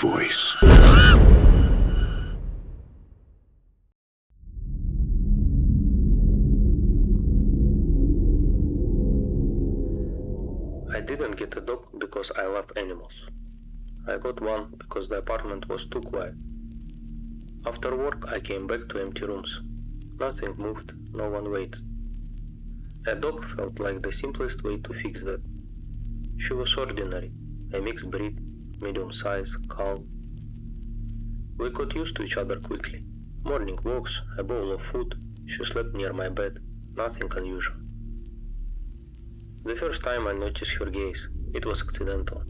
voice. I didn't get a dog because I love animals. I got one because the apartment was too quiet. After work, I came back to empty rooms. Nothing moved, no one waited. A dog felt like the simplest way to fix that. She was ordinary, a mixed breed, medium size, calm. We got used to each other quickly. Morning walks, a bowl of food, she slept near my bed, nothing unusual. The first time I noticed her gaze, it was accidental.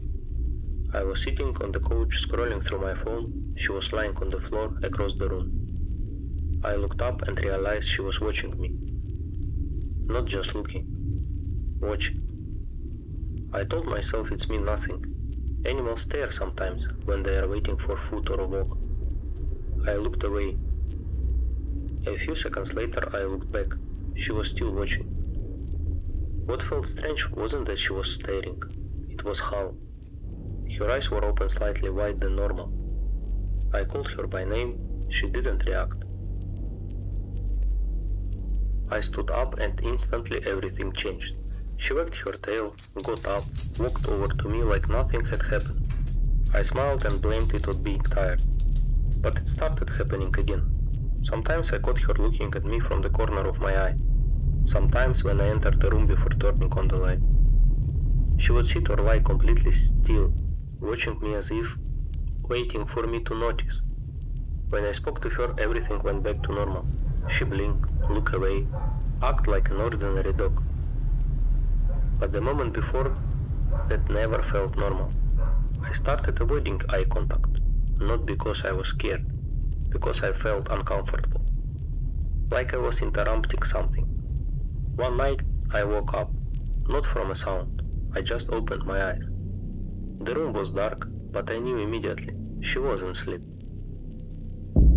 I was sitting on the couch scrolling through my phone, she was lying on the floor across the room. I looked up and realized she was watching me. Not just looking, watching. I told myself it's mean nothing. Animals stare sometimes when they are waiting for food or a walk. I looked away. A few seconds later I looked back. She was still watching. What felt strange wasn't that she was staring, it was how. Her eyes were open slightly wide than normal. I called her by name, she didn't react. I stood up and instantly everything changed. She wagged her tail, got up, walked over to me like nothing had happened. I smiled and blamed it on being tired. But it started happening again. Sometimes I caught her looking at me from the corner of my eye. Sometimes when I entered the room before turning on the light. She would sit or lie completely still, watching me as if waiting for me to notice. When I spoke to her, everything went back to normal. She blinked, looked away, acted like an ordinary dog. But the moment before, that never felt normal. I started avoiding eye contact, not because I was scared, because I felt uncomfortable. Like I was interrupting something. One night, I woke up, not from a sound, I just opened my eyes. The room was dark, but I knew immediately, she wasn't asleep.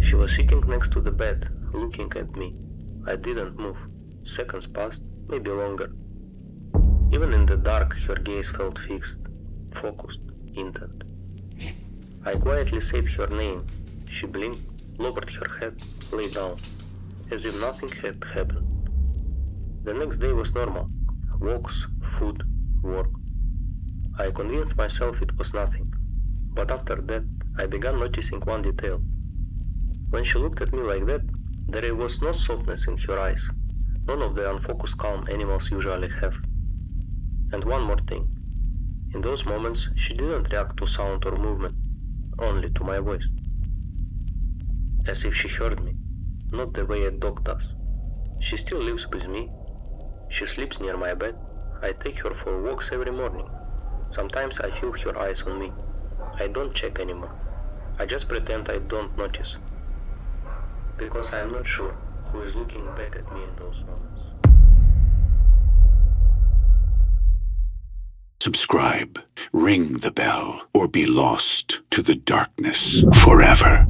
She was sitting next to the bed, looking at me. I didn't move. Seconds passed, maybe longer. Even in the dark, her gaze felt fixed, focused, intent. I quietly said her name. She blinked, lowered her head, lay down, as if nothing had happened. The next day was normal. Walks, food, work. I convinced myself it was nothing. But after that, I began noticing one detail. When she looked at me like that, there was no softness in her eyes, none of the unfocused calm animals usually have. And one more thing. In those moments, she didn't react to sound or movement, only to my voice. As if she heard me, not the way a dog does. She still lives with me. She sleeps near my bed. I take her for walks every morning. Sometimes I feel her eyes on me. I don't check anymore. I just pretend I don't notice. Because I am not sure who is looking back at me in those moments. Subscribe, ring the bell, or be lost to the darkness forever.